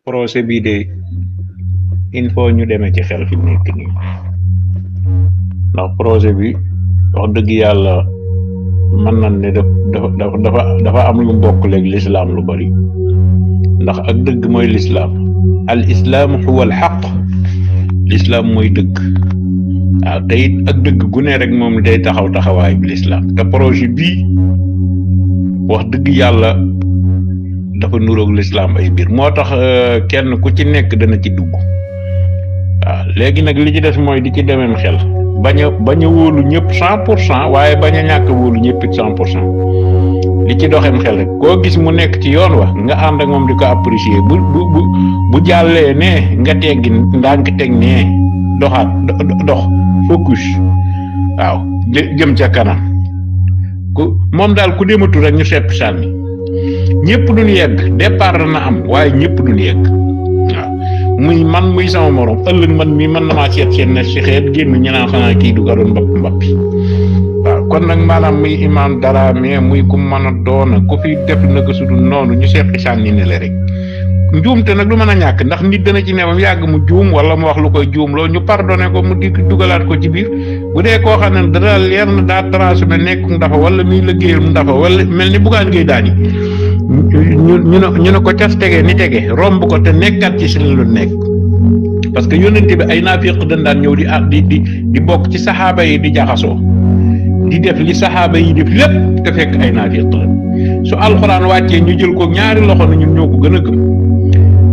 projet bi de il faut ñu demee ci xel fi mu nekk nii ndax projet bi wax dëgg yàlla mën nañ ne dafa am lu mbokk léegi l'islam lu bari ndax ak dëgg mooy l'islam al islam huwa al haqq l'islam mooy dëgg waaw te it ak dëgg gu ne rek moom day taxaw taxawaay bi l'islam te projet bii wax dëgg yàlla dafa nuroog l'islam ay biir moo tax kenn ku ci nekk dana ci dugg waaw léegi nag li ci des mooy di ci demeem xel bañ a wóolu ñëpp 100% waaye bañ a ñàkk wóolu ñëpp 100% li ci doxeem xel rek koo gis mu nekk ci yoon wa nga ànd ak moom di ko apprécier bu jàllee ne nga teggi ndànk teg ne doxaat dox focus waaw jëm ca kanam moom daal ku dematu rek ñu sepp sànni ñëpp duñu yegg départ dana am waaye ñëpp duñu yegg waaw muy man muy sama morom ëllëg man mii mën na maa seet seen ne si xeet génn ñu naan xanaa kii du ko doon mbappi waaw kon nag maanaam muy Imam Dramé muy ku mën a doona ku fi def naka su dul noonu ñu seppi sànni ne la rek njuumte nag du mën a ñàkk ndax nit dana ci newam yàgg mu juum wala mu wax lu koy juum loo ñu pardonné ko mu di dugalaat ko ci biir bu dee koo xam ne dana leer na daa transféré nekkum ndafa wala muy liggéeyam ndafa wala mel ni Bougane Gueye Dany ñu ne ko cas tege ni tege romb ko te nekkat ci si lu nekk parce que yónnente bi ay naafiq dañ daan ñëw di bokk ci saxaaba yi di jaxasoo di def li saxaaba yi def lépp te fekk ay naafiq la su alxuraan wàccee ñu jël ko ñaari loxo na ñun ñoo ko gën a gëm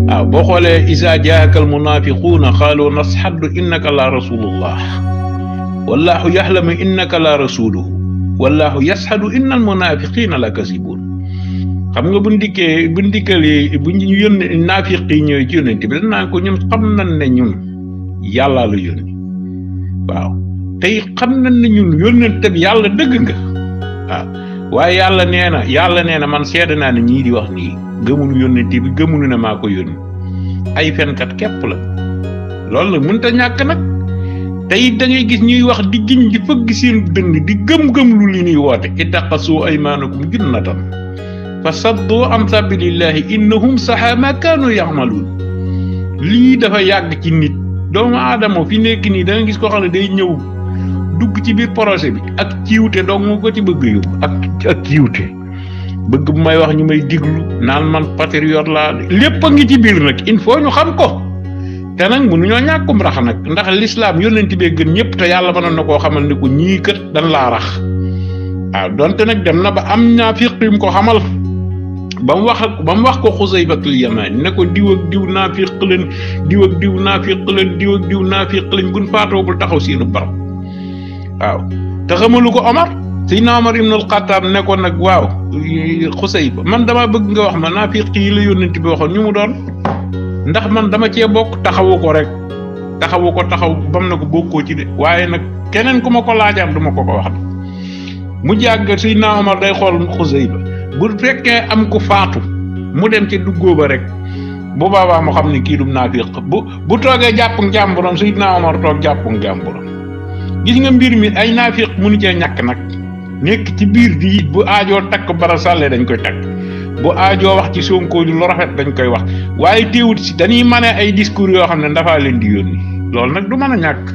waaw boo xoolee isa jaaka al munafiquuna qaalu nashhadu innaka la rasulullah wallahu yaxlamu innaka la rasuluhu wallahu yashhadu inna al munafiqina la kasibun xam nga buñ dikkalee buñ yónne naafiq yi ñëwee ci yónnente bi danaa ko ñun xam nañ ne ñun yàllaa la yónni waaw tey xam nañ ne ñun yónnente bi yàlla dëgg nga waaw waaye yàlla nee na man seede naa ne ñii di wax nii gëmunu yónnente bi gëmunu ne maa ko yónni ay fenkat képp la loolu nag mënut a ñàkk nag tey da ngay gis ñuy wax di giñ di fëgg seen dënn di gëm-gëm lu li ñuy woote ittaqasu aymanakum junnatan fa saddu an sabilillahi innahum saha ma kaanu ya'malun lii dafa yàgg ci nit doomu aadama fi nekk nii da nga gis koo xam ne day ñëw dugg ci biir projet bi ak ciwte dong mu ko ci bëgg yóbbu ak ciwte bëgg bu may wax ñu may diglu naan man patriote laa lépp a ngi ci biir nag il faut ñu xam ko te nag mënuñoo ñàkkum rax nag ndax l'islam yónnent bee gën ñëpp te yàlla mënoon na koo xamal ne ko ñii kët dañ laa rax waaw donte nag dem na ba am naafiq yu ko xamal ba mu wax ko Xusaybatul Yamaani ne ko diw ak diw naafiq leen diw ak diw naafiq leen diw ak diw naafiq leen buñ faatoo bul taxaw seenu barab waaw te xamalu ko Omar Seydina Omar ibnul Xattaab ne ko nag waaw Xusayba man dama bëgg nga wax ma naafiq yi la yónnent bi waxoon ñu mu doon ndax man dama cee bokk taxawu ko bam na ko bokkoo ci de waaye nag keneen ku ma ko laajaat du ma ko wax mu jàgg Seydina Omar day xool Xusayba bu fekkee am ku faatu mu dem ci duggoo ba rek bu boobaa mu xam ne kii du naafiq bu toogee jàpp njàmburam Seydina Omar toog jàpp njàmburam gis nga mbir mi ay naafiq mënu cee ñàkk nag nekk ci biir di bu aajoo takk bara sàlle dañ koy takk bu aajoo wax ci Sonko lu rafet dañ koy wax waaye teewut si dañuy mane ay discours yoo xam ne dafaa leen di yónni loolu nag du mën a ñàkk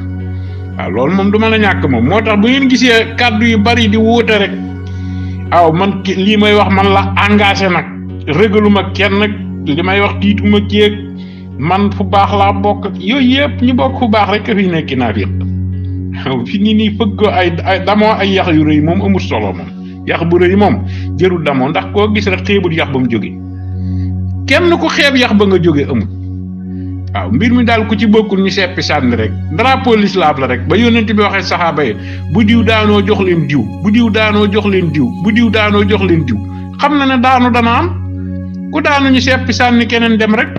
waaw loolu moom du mën a ñàkk moom moo tax bu ngeen gisee kàddu yu bari di wuute rek waaw man lii may wax man la engagé nag régaluma kenn nag li may wax tiituma ceeg man fu baax laa bokk yooyu yëpp ñu bokk fu baax rek fi nekk naafiq fi nii fëgg ay damoo ay yax yu rëy moom amul solo moom yax bu rëy moom jërul damoo ndax koo gis rek xeebut yax ba mu jóge kenn ko xeeb yax ba nga jóge amul waaw mbir mi daal ku ci bokkul ñu seppi sànni rek drapeau l'islam la rek ba yónnent bi waxee saxaaba yi bu diw daanoo jox leen diw bu diw daanoo jox leen diw bu diw daanoo jox leen diw xam na ne daanu dana am ku daanu ñu seppi sànni keneen dem rek